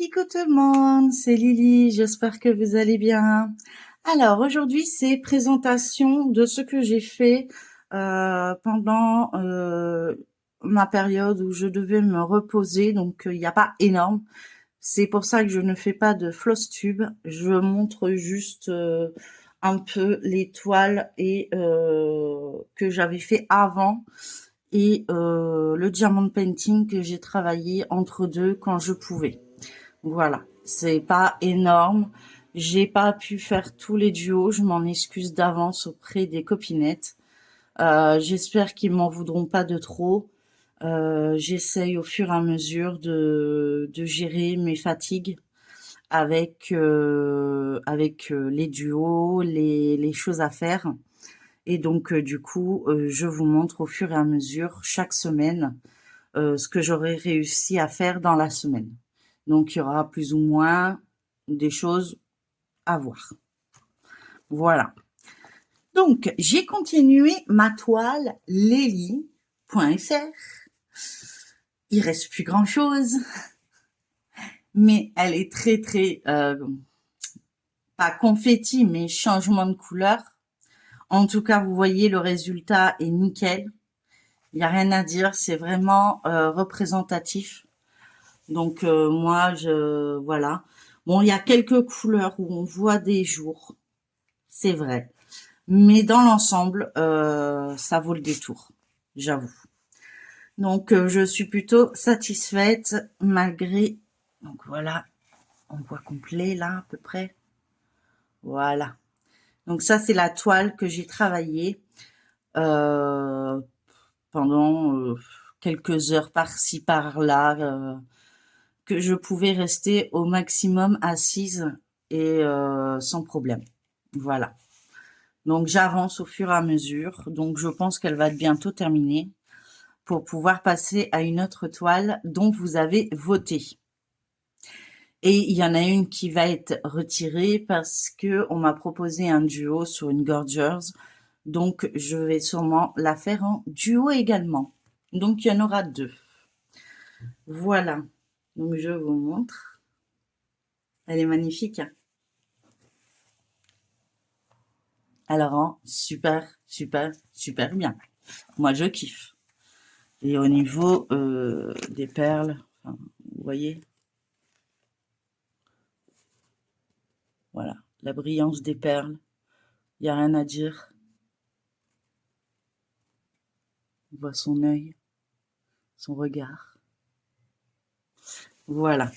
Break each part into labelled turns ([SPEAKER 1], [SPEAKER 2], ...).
[SPEAKER 1] Coucou tout le monde, c'est Lily, j'espère que vous allez bien. Alors aujourd'hui c'est présentation de ce que j'ai fait pendant ma période où je devais me reposer, donc il n'y a pas énorme. C'est pour ça que je ne fais pas de floss tube, je montre juste un peu les toiles et que j'avais fait avant et le diamond painting que j'ai travaillé entre deux quand je pouvais. Voilà, c'est pas énorme. J'ai pas pu faire tous les duos, je m'en excuse d'avance auprès des copinettes. J'espère qu'ils m'en voudront pas de trop. J'essaye au fur et à mesure de gérer mes fatigues avec les duos, les choses à faire. Et donc du coup, je vous montre au fur et à mesure chaque semaine ce que j'aurais réussi à faire dans la semaine. Donc, il y aura plus ou moins des choses à voir. Voilà. Donc, j'ai continué ma toile Lely.fr. Il reste plus grand chose, mais elle est très très pas confetti, mais changement de couleur. En tout cas, vous voyez, le résultat est nickel. Il n'y a rien à dire, c'est vraiment représentatif. Donc moi, voilà. Bon, il y a quelques couleurs où on voit des jours, c'est vrai. Mais dans l'ensemble, ça vaut le détour, j'avoue. Donc je suis plutôt satisfaite malgré. Donc voilà, on voit complet là à peu près. Voilà. Donc ça c'est la toile que j'ai travaillée pendant quelques heures par-ci par-là. Que je pouvais rester au maximum assise et sans problème. Voilà. Donc j'avance au fur et à mesure. Donc je pense qu'elle va être bientôt terminée pour pouvoir passer à une autre toile dont vous avez voté. Et il y en a une qui va être retirée parce que on m'a proposé un duo sur une Gorgeous. Donc je vais sûrement la faire en duo également. Donc il y en aura deux. Voilà. Donc je vous montre. Elle est magnifique. Alors, hein, super, super, super bien. Moi, je kiffe. Et au niveau des perles, enfin, vous voyez, voilà, la brillance des perles, il n'y a rien à dire. On voit son œil, son regard. Voilà.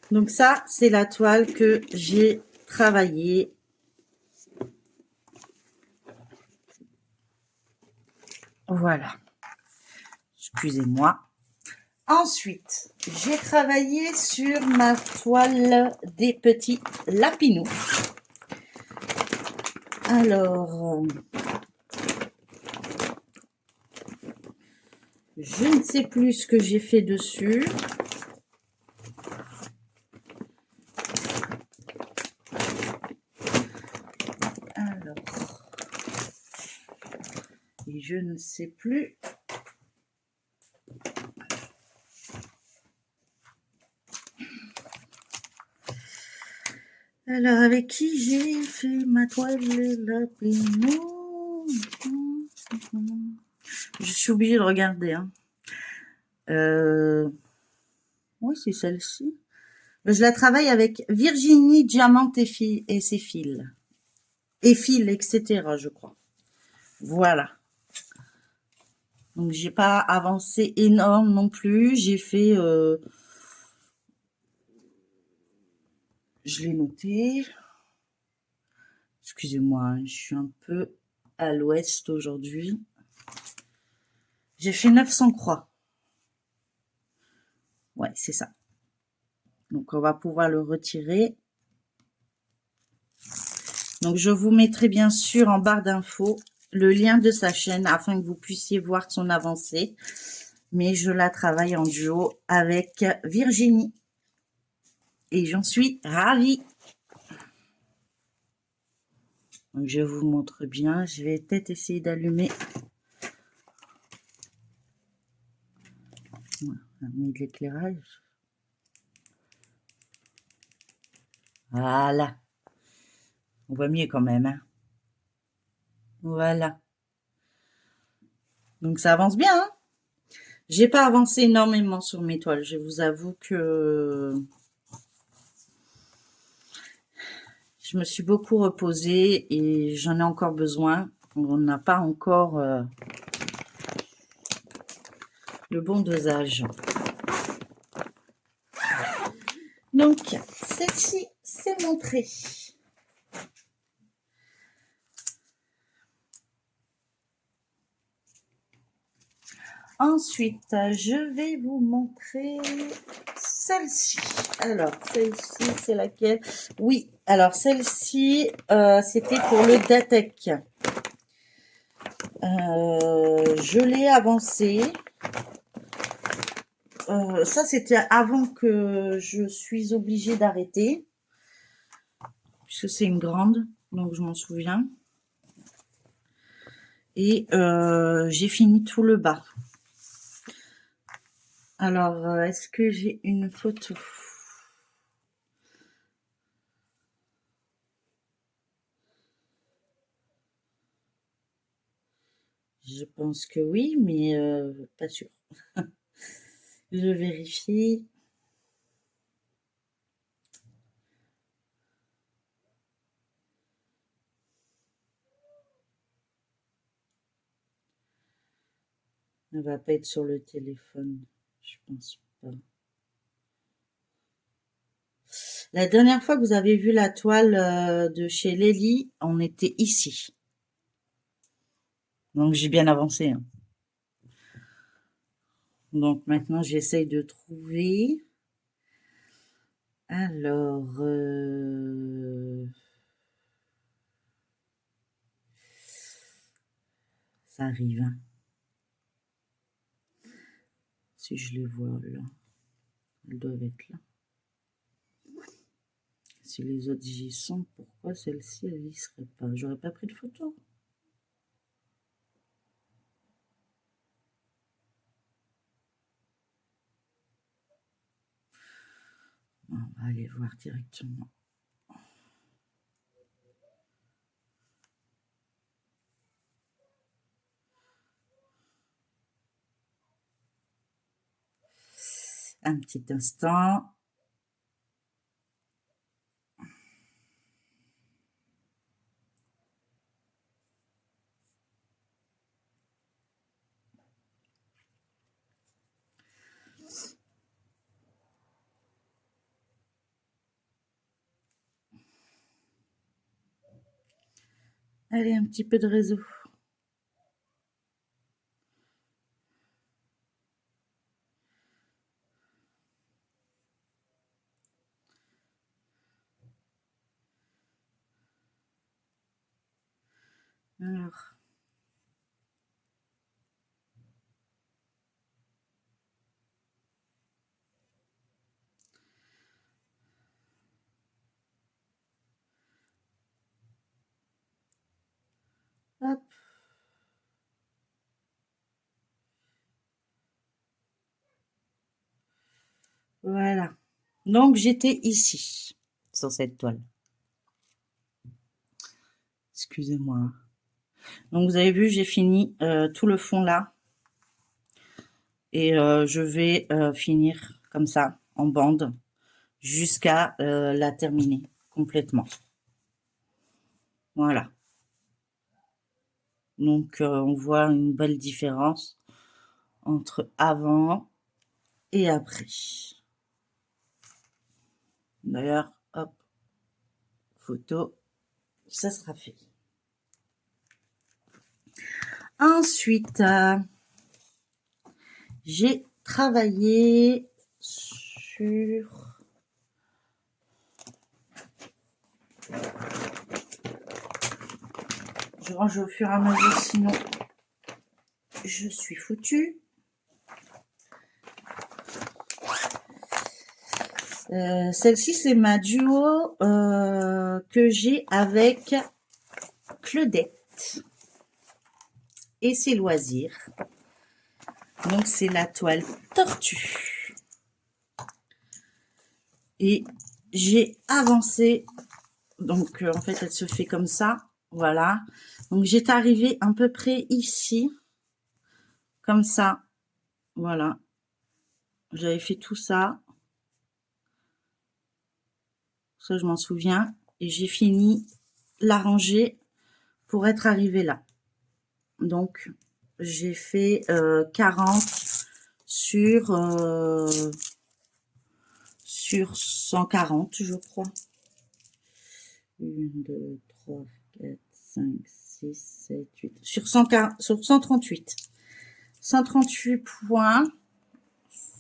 [SPEAKER 1] Donc ça, c'est la toile que j'ai travaillée. Voilà. Excusez-moi. Ensuite, j'ai travaillé sur ma toile des petits lapinous. Alors, je ne sais plus ce que j'ai fait dessus. Alors, et je ne sais plus. Alors, avec qui j'ai fait ma toile lapino? Je suis obligée de regarder. Hein. Oui, c'est celle-ci. Je la travaille avec Virginie Diamant et ses fils. Et fils, etc., je crois. Voilà. Donc, j'ai pas avancé énorme non plus. J'ai fait... je l'ai noté. Excusez-moi, hein, je suis un peu à l'ouest aujourd'hui. J'ai fait 900 croix. Ouais, c'est ça. Donc, on va pouvoir le retirer. Donc, je vous mettrai bien sûr en barre d'infos le lien de sa chaîne afin que vous puissiez voir son avancée. Mais je la travaille en duo avec Virginie. Et j'en suis ravie. Donc, je vous montre bien. Je vais peut-être essayer d'allumer. Voilà, on a mis de l'éclairage. Voilà. On voit mieux quand même, hein. Voilà. Donc ça avance bien, hein. J'ai pas avancé énormément sur mes toiles. Je vous avoue que je me suis beaucoup reposée et j'en ai encore besoin. On n'a pas encore le bon dosage. Donc, celle-ci, c'est montré. Ensuite, je vais vous montrer celle-ci. Alors, celle-ci, c'est laquelle? Oui, alors celle-ci, c'était pour le Datec. Je l'ai avancé. Ça, c'était avant que je suis obligée d'arrêter. Puisque c'est une grande, donc je m'en souviens. Et j'ai fini tout le bas. Alors, est-ce que j'ai une photo? Je pense que oui, mais pas sûr. Je vérifie. Elle va pas être sur le téléphone. Je pense pas. La dernière fois que vous avez vu la toile de chez Lely, on était ici. Donc j'ai bien avancé, hein. Donc maintenant j'essaye de trouver. Alors, ça arrive, hein. Si je les vois là, elles doivent être là. Si les autres y sont, pourquoi celle-ci, elle y serait pas? J'aurais pas pris de photo. On va aller voir directement. Un petit instant. Allez, un petit peu de réseau. Alors, hop. Voilà. Donc, j'étais ici, sur cette toile. Excusez-moi. Donc, vous avez vu, j'ai fini tout le fond là. Et je vais finir comme ça, en bande, jusqu'à la terminer complètement. Voilà. Donc, on voit une belle différence entre avant et après. D'ailleurs, hop, photo, ça sera fait. Ensuite, j'ai travaillé sur... Je range au fur et à mesure, sinon je suis foutue. Celle-ci, c'est ma duo que j'ai avec Claudette et ses loisirs. Donc, c'est la toile tortue. Et j'ai avancé. Donc, en fait, elle se fait comme ça. Voilà. Donc, j'étais arrivée à peu près ici. Comme ça. Voilà. J'avais fait tout ça. Ça, je m'en souviens. Et j'ai fini la rangée pour être arrivée là. Donc, j'ai fait 40 sur 140, je crois. 1, 2, 3, 4, 5, 6, 7, 8. Sur 138. 138 points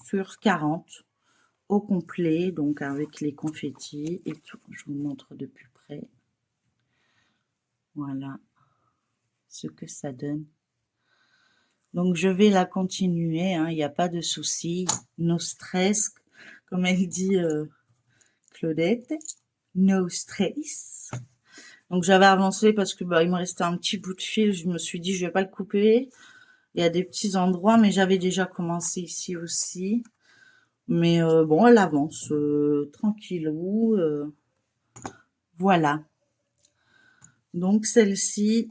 [SPEAKER 1] sur 40 au complet, donc avec les confettis et tout. Je vous montre de plus près. Voilà ce que ça donne. Donc, je vais la continuer, hein, il n'y a pas de souci. No stress, comme elle dit Claudette. No stress. Donc, j'avais avancé parce que il me restait un petit bout de fil. Je me suis dit, je vais pas le couper. Il y a des petits endroits, mais j'avais déjà commencé ici aussi. Mais bon, elle avance tranquillou. Voilà. Donc, celle-ci,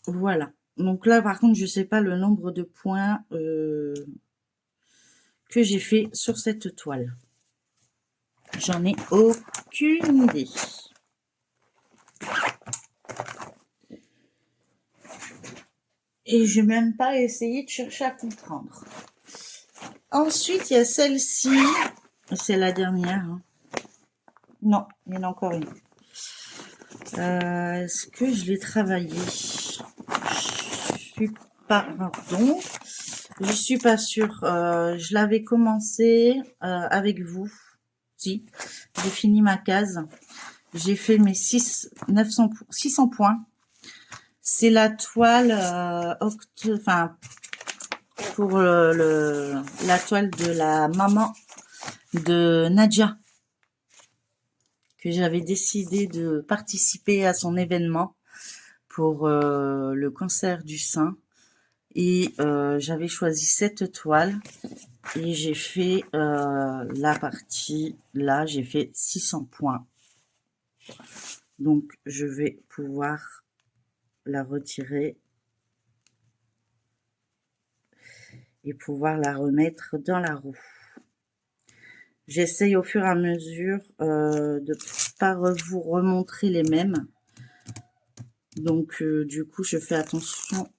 [SPEAKER 1] voilà. Donc là, par contre, je sais pas le nombre de points que j'ai fait sur cette toile. J'en ai aucune idée. Et je n'ai même pas essayé de chercher à comprendre. Ensuite, il y a celle-ci. C'est la dernière. Hein. Non, il y en a encore une. Est-ce que je l'ai travaillé? Je suis pas... Pardon. Je suis pas sûre. Je l'avais commencé avec vous. Si. J'ai fini ma case. J'ai fait mes 600 points. C'est la toile pour la toile de la maman de Nadia, que j'avais décidé de participer à son événement pour le cancer du sein. Et j'avais choisi cette toile et j'ai fait la partie, là j'ai fait 600 points. Donc je vais pouvoir la retirer et pouvoir la remettre dans la roue. J'essaye au fur et à mesure de pas vous remontrer les mêmes. Donc du coup, je fais attention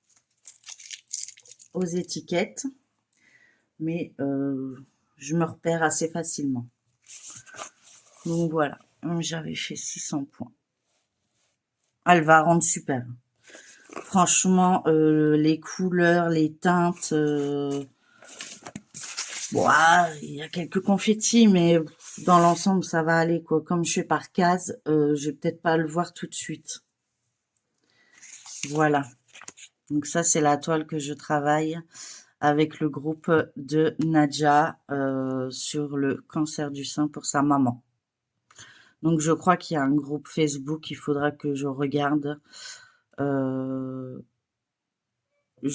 [SPEAKER 1] aux étiquettes. Mais je me repère assez facilement. Donc voilà, j'avais fait 600 points. Elle va rendre super. Franchement, les couleurs, les teintes... bon, il y a quelques confettis, mais dans l'ensemble, ça va aller, quoi. Comme je fais par case, je vais peut-être pas le voir tout de suite. Voilà. Donc ça, c'est la toile que je travaille avec le groupe de Nadia sur le cancer du sein pour sa maman. Donc je crois qu'il y a un groupe Facebook, il faudra que je regarde. Je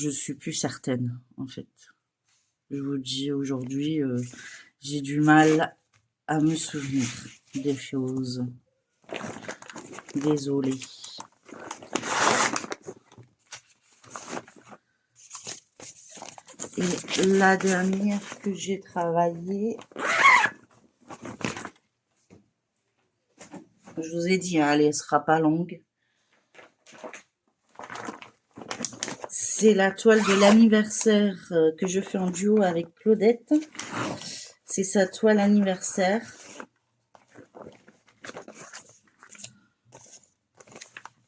[SPEAKER 1] suis plus certaine, en fait. Je vous dis aujourd'hui, j'ai du mal à me souvenir des choses. Désolée. Et la dernière que j'ai travaillée, je vous ai dit, hein, elle sera pas longue. C'est la toile de l'anniversaire que je fais en duo avec Claudette. C'est sa toile anniversaire.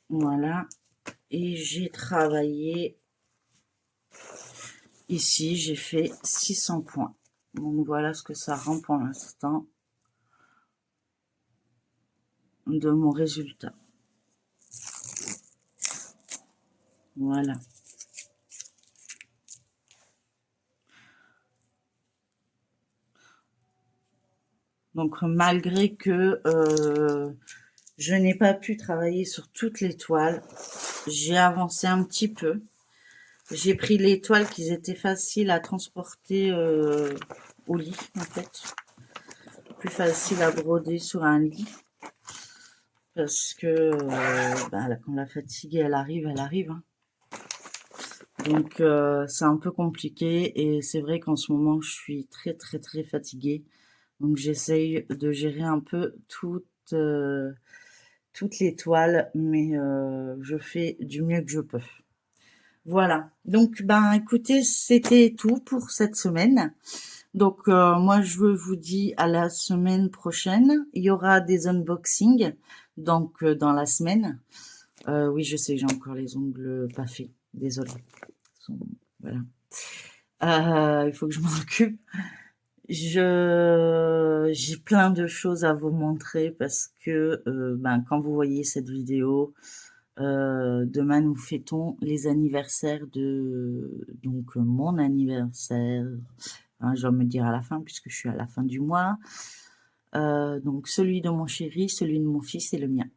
[SPEAKER 1] Voilà. Et j'ai travaillé ici, j'ai fait 600 points. Donc voilà ce que ça rend pour l'instant de mon résultat. Voilà. Donc malgré que je n'ai pas pu travailler sur toutes les toiles, j'ai avancé un petit peu. J'ai pris les toiles qui étaient faciles à transporter au lit, en fait. plus facile à broder sur un lit. Parce que quand la fatigue elle arrive, hein. Donc c'est un peu compliqué et c'est vrai qu'en ce moment je suis très très très fatiguée. Donc j'essaye de gérer un peu toutes les toiles, mais je fais du mieux que je peux. Voilà. Donc écoutez, c'était tout pour cette semaine. Donc moi je vous dis à la semaine prochaine. Il y aura des unboxings donc dans la semaine. Oui, je sais, j'ai encore les ongles pas faits. Désolée. Voilà. Il faut que je m'en occupe. J'ai plein de choses à vous montrer parce que quand vous voyez cette vidéo, demain nous fêtons les anniversaires de mon anniversaire. Hein, je vais me dire à la fin puisque je suis à la fin du mois. Donc celui de mon chéri, celui de mon fils et le mien.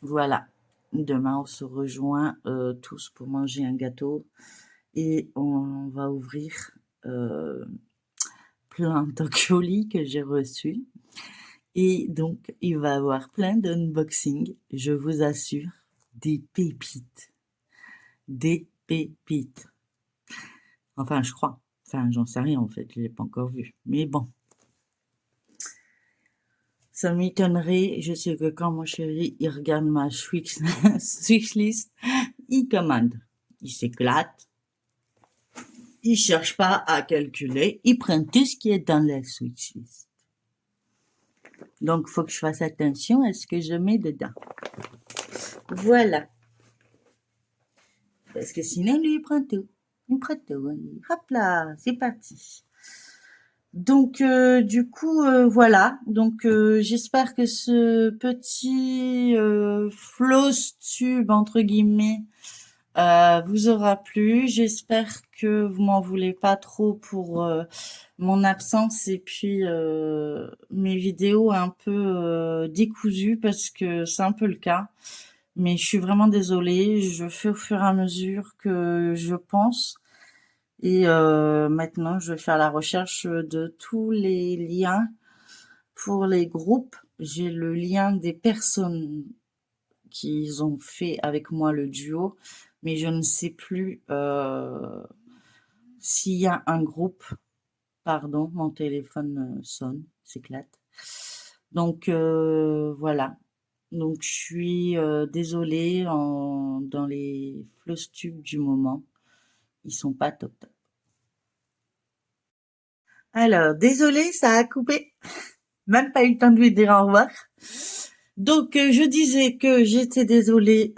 [SPEAKER 1] Voilà. Demain on se rejoint tous pour manger un gâteau et on va ouvrir plein d'occholis que j'ai reçus. Et donc, il va y avoir plein d'unboxings, je vous assure, des pépites. Des pépites. Enfin, je crois. Enfin, j'en sais rien en fait, je l'ai pas encore vu. Mais bon. Ça m'étonnerait, je sais que quand mon chéri, il regarde ma Switchlist, il commande. Il s'éclate. Il cherche pas à calculer, il prend tout ce qui est dans la Switchlist. Donc, faut que je fasse attention à ce que je mets dedans. Voilà. Parce que sinon, lui, il prend tout. Il prend tout. Hop là, c'est parti. Donc, du coup, voilà. Donc, j'espère que ce petit floss tube, entre guillemets, vous aura plu. J'espère que vous m'en voulez pas trop pour mon absence et puis mes vidéos un peu décousues parce que c'est un peu le cas. Mais je suis vraiment désolée, je fais au fur et à mesure que je pense. Et maintenant, je vais faire la recherche de tous les liens pour les groupes. J'ai le lien des personnes qui ont fait avec moi le duo, mais je ne sais plus s'il y a un groupe. Pardon, mon téléphone sonne, s'éclate. Donc voilà. Donc je suis désolée dans les floss tubes du moment, ils sont pas top top. Alors désolée, ça a coupé. Même pas eu le temps de lui dire au revoir. Donc je disais que j'étais désolée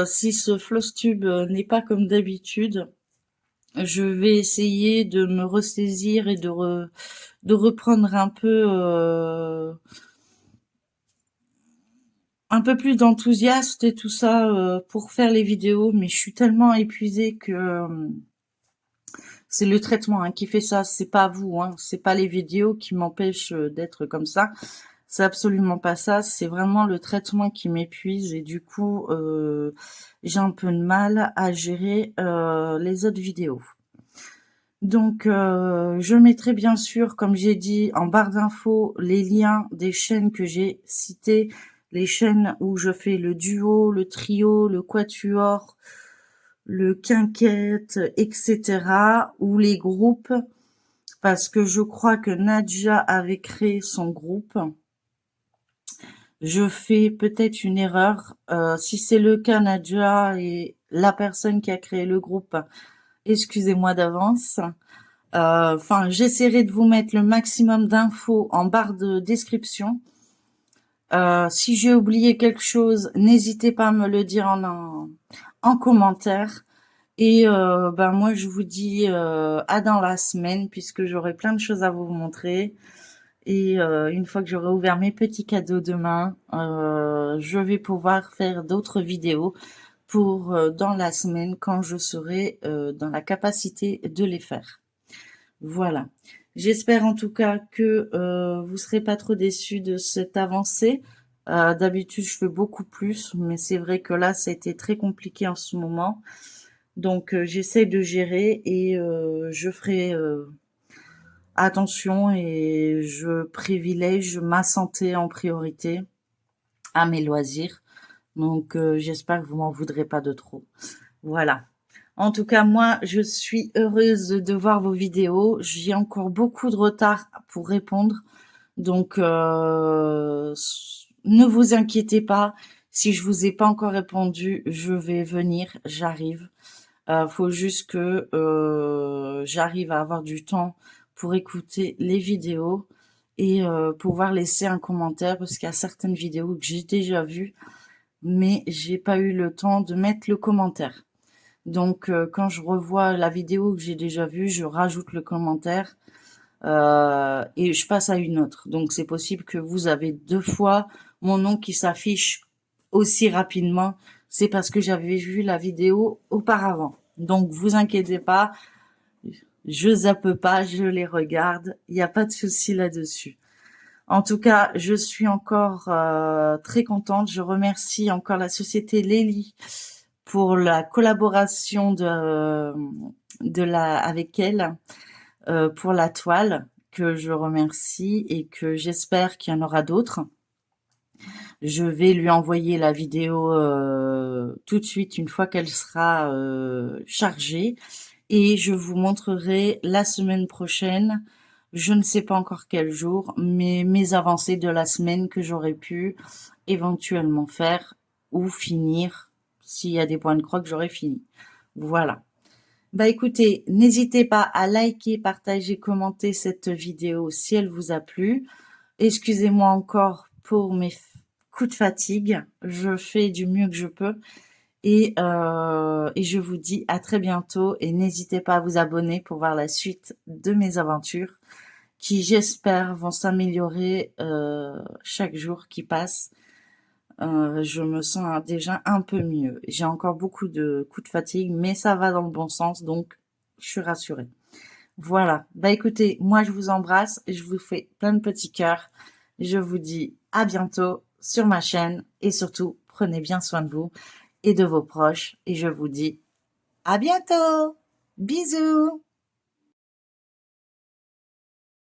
[SPEAKER 1] si ce floss tube n'est pas comme d'habitude. Je vais essayer de me ressaisir et de reprendre un peu plus d'enthousiasme et tout ça pour faire les vidéos, mais je suis tellement épuisée que c'est le traitement qui fait ça, c'est pas vous, c'est pas les vidéos qui m'empêchent d'être comme ça, c'est absolument pas ça, c'est vraiment le traitement qui m'épuise et du coup j'ai un peu de mal à gérer les autres vidéos. Donc je mettrai bien sûr, comme j'ai dit, en barre d'infos les liens des chaînes que j'ai citées, les chaînes où je fais le duo, le trio, le quatuor, le quinquette, etc. ou les groupes, parce que je crois que Nadja avait créé son groupe. Je fais peut-être une erreur. Si c'est le cas, Nadja est la personne qui a créé le groupe, excusez-moi d'avance. Enfin, j'essaierai de vous mettre le maximum d'infos en barre de description. Si j'ai oublié quelque chose, n'hésitez pas à me le dire en commentaire. Et moi, je vous dis à dans la semaine, puisque j'aurai plein de choses à vous montrer. Et une fois que j'aurai ouvert mes petits cadeaux demain, je vais pouvoir faire d'autres vidéos pour dans la semaine quand je serai dans la capacité de les faire. Voilà. J'espère en tout cas que vous serez pas trop déçus de cette avancée. D'habitude, je fais beaucoup plus, mais c'est vrai que là, ça a été très compliqué en ce moment. Donc, j'essaie de gérer et je ferai attention et je privilège ma santé en priorité à mes loisirs. Donc, j'espère que vous m'en voudrez pas de trop. Voilà. En tout cas, moi, je suis heureuse de voir vos vidéos. J'ai encore beaucoup de retard pour répondre. Donc, ne vous inquiétez pas. Si je vous ai pas encore répondu, je vais venir, j'arrive. Faut juste que j'arrive à avoir du temps pour écouter les vidéos et pouvoir laisser un commentaire parce qu'il y a certaines vidéos que j'ai déjà vues, mais j'ai pas eu le temps de mettre le commentaire. Donc, quand je revois la vidéo que j'ai déjà vue, je rajoute le commentaire et je passe à une autre. Donc, c'est possible que vous avez 2 fois mon nom qui s'affiche aussi rapidement. C'est parce que j'avais vu la vidéo auparavant. Donc, vous inquiétez pas, je zappe pas, je les regarde. Il n'y a pas de souci là-dessus. En tout cas, je suis encore très contente. Je remercie encore la société Lely pour la collaboration avec elle pour la toile, que je remercie et que j'espère qu'il y en aura d'autres. Je vais lui envoyer la vidéo tout de suite une fois qu'elle sera chargée et je vous montrerai la semaine prochaine, je ne sais pas encore quel jour, mais mes avancées de la semaine que j'aurais pu éventuellement faire ou finir s'il y a des points de croix que j'aurais fini. Voilà. Bah écoutez, n'hésitez pas à liker, partager, commenter cette vidéo si elle vous a plu. Excusez-moi encore pour mes coups de fatigue. Je fais du mieux que je peux. Et je vous dis à très bientôt. Et n'hésitez pas à vous abonner pour voir la suite de mes aventures qui, j'espère, vont s'améliorer chaque jour qui passe. Je me sens déjà un peu mieux. J'ai encore beaucoup de coups de fatigue, mais ça va dans le bon sens, donc je suis rassurée. Voilà. Bah écoutez, moi je vous embrasse, je vous fais plein de petits cœurs. Je vous dis à bientôt sur ma chaîne et surtout prenez bien soin de vous et de vos proches et je vous dis à bientôt. Bisous.